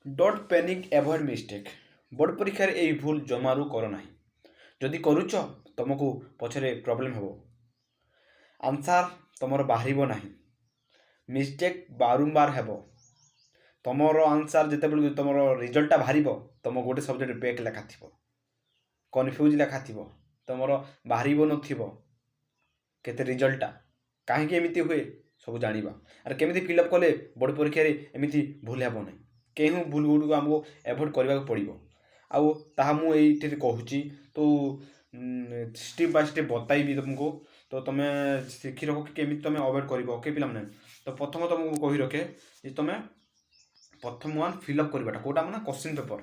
Don't panic avoid mistake board परीक्षा यही भूल जमारू कर ना जदि करुच तुमको पछरे प्रॉब्लम हो आंसर तुमर बाहर ना मिस्टेक बारंबार हेब तुमर आंसर जिते तुम रिजल्टा बाहर तुम गोटे सब्जेक्ट बैक लेखा थी कन्फ्यूज लेखा थी तुमर बाहर नते रिजल्टा कहीं एमती हुए सब जाना आर केमी फिलअप कले बोर्ड परीक्षा एमती भूल हेब ना कहीं भूल गुड़ आमको एभोड करने पड़ो आउ मुझे कहूँ तो स्टेप बाय स्टेप बताइबी तुमको तो तुम्हें शिखी रख कि तुम अवॉइड कर ओके पिला मैंने तो प्रथम तुमको कही रखे कि तुम प्रथम वन फिलअप करवाटा कौटा मैंने क्वेश्चन पेपर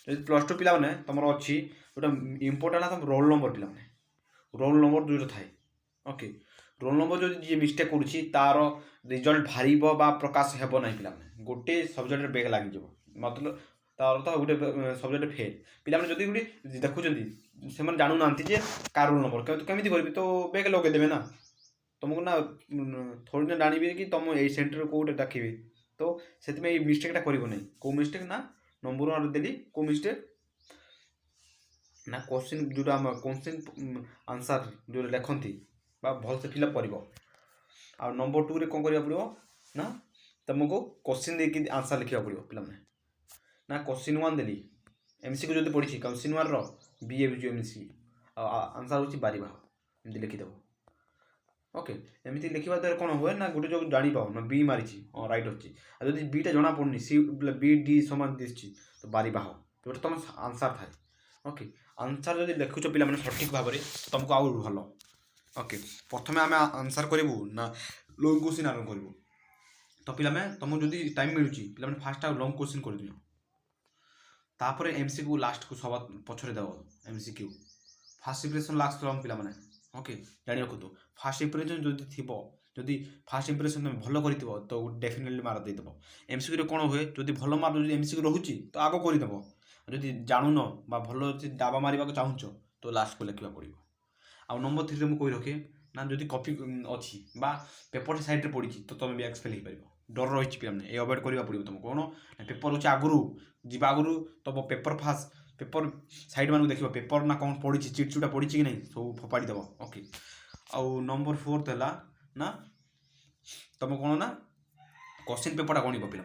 जो प्लस टू पिला मैंने तुम अच्छी जो इम्पोर्टाट तुम रोल नंबर पिला मैंने रोल नंबर जो थाए ओके रोल नंबर जो जी मिस्टेक करुच्ची तार रिजल्ट बाहर प्रकाश हेब ना पिला मैंने गोटे सब्जेक्ट बैक लगे मतलब तार तो गोटे सब्जेक्ट फेल पिला मैंने जदि गोटे देखुं से जानू ना कार रोल नंबर केमी कर तो बैक लगेदेवे ना तुमको ना थोड़ी ना जानी कि तुम ये सेन्टर कौटे डाके तो से मिस्टेकटा करना कौ मिस्टेक ना नंबर वन देली कौ मिस्टेक ना क्वेश्चन जो क्वेश्चन आंसर जो लिखती भल से फिलअप कर नंबर टू रे कौन करा पड़ो ना तुमको क्वेश्चन देकी आंसर लिखा पड़ो पिला ना क्वेश्चन वन देली एमसीक्यू जो पढ़ी क्वेश्चन वन री जो एमसीक्यू आंसर हूँ बारिबाह एमती लिखिदेव ओके एमती लिखा द्वारा कौन हुए ना गोटे जो जापार बी मारी हाँ रईट अच्छी जब बीटा जना पड़नी सी बी डी सामान दिशि तो बारिबाह जो तुम आंसर थाए ओके आंसर जब लिखुच पिला मैंने सठिक भाव में तुमको आउ भल ओके प्रथम आम आंसर करूँ ना लंग क्वेश्चन आरम्भ करूँ तो पिला मैं तुमको जो टाइम मिलूँ पे फास्ट लंग क्वेश्चन कर दियो तापर एमसीक्यू लास्ट को सब पछरे देव एमसीक्यू फास्ट प्रिपरेशन लास्ट लंग पिला मैंने ओके जाणी रखु तो फास्ट इम्प्रेशन जदि थी जदि फास्ट इम्प्रेशन तुम भल कर तो डेफिनेटली मार्क देदेव एमसीक्यू कौन हुए जदि भल मार्क जो एमसीक्यू रोचे तो आग करदेव जदि जानून भल दाबा मारे चाहूच तो लास्ट को लिखा पड़ो आ नंबर थ्री मुझे कही रखे ना जदि कॉपी अच्छी पेपर साइड में पड़ी तो तुम भी एक्सपेल हो पार डर रही पे ये अवॉइड करने पड़ो तुमको कौन पेपर अच्छे आगु जी आगु तुम पेपर फास्ट पेपर साइड मानक देख पेपर ना कौन पड़ी चिट चुटा पड़ी कि नहीं सब फोपाड़ी देव ओके आउ नंबर फोर्थ है ना तुम कौन ना क्वेश्चन पेपरटा गणिब पे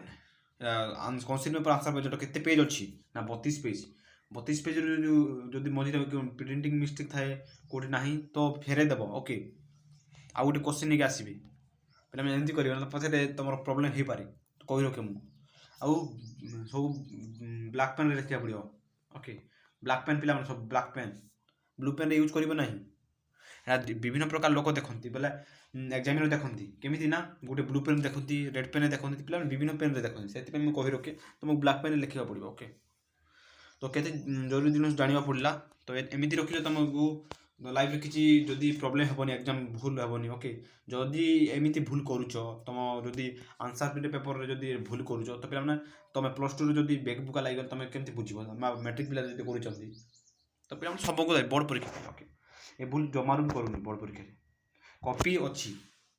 क्वेश्चन पेपर आंसर पेज के पेज अच्छी ना 32 पेज जो मझे प्रिंटिंग मिस्टेक थाए कौटी ना तो फेरे देव ओके आउ गोटे क्वेश्चन नहीं आसबि पे एमती कर पचे तुम प्रोब्लेम हो पारे कही रखे मुझे सब ब्लैक पेन लिखा पड़ो ओके ब्लैक पेन पिला सब black pen blue pen use कर ना विभिन्न प्रकार लोक देखती बोले एग्जामिनर देखती केमी ना गोटे ब्लू पेन देखती रेड पेन देखती पे विभिन्न पेन देखती से कही रखे तुमको ब्लैक पेन लिखा पड़ो ओके तो केते जरूरी जिन जाना पड़ा तो एमती रखिले तुमको लाइफ में किसी जदि प्रॉब्लम हेबनी एग्जाम भूल हेबनी ओके जदि एमती भूल करुच तुम जदि आंसर पेपर जदि भूल करुच तो पे तुम प्लस टू जदि बैक बुका लगे तुम केमती बुझ मैट्रिक पिला जब कर तो पे सबको बोर्ड परीक्षा ओके ये भूल जमारू भी करूनी बोर्ड परीक्षा कॉपी अच्छी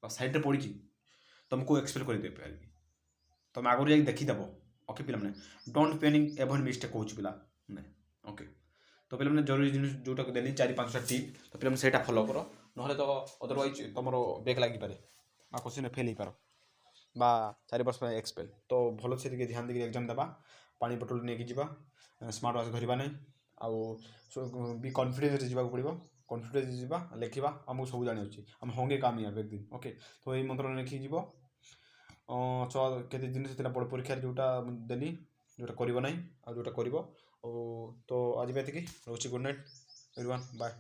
साइड में पड़ी तुमको एक्सपेल कर तुम आगुरी जाकि देखीदेव ओके पे डोंट पैनिक एवॉइड मिस्टेक कहूँ पिला ओके तो पे जरूरी जिन जोटा देली 4-5टा टिप तो पे से फॉलो कर ना तो अदरवाइज तुम बैक लगे क्वेश्चन फेल हो पार 4 वर्ष एक्सपेल तो भल से ध्यान देकर एग्जाम देवा पानी बोतल नहीं जावा स्मार्ट वाच धरवा नहीं आउ भी कॉन्फिडेंस जावाक पड़ो कॉन्फिडेंस जावा लिखा आमको सब जानी अच्छे आम होंगे कामयाब एक दिन ओके तो ये मंत्र लिखी जीव केते दिन से बोर्ड परीक्षा जोटा देली जोटा करना आ जोटा कर तो आज भी एतिकी रोचे गुड नाइट एवरीवन बाय।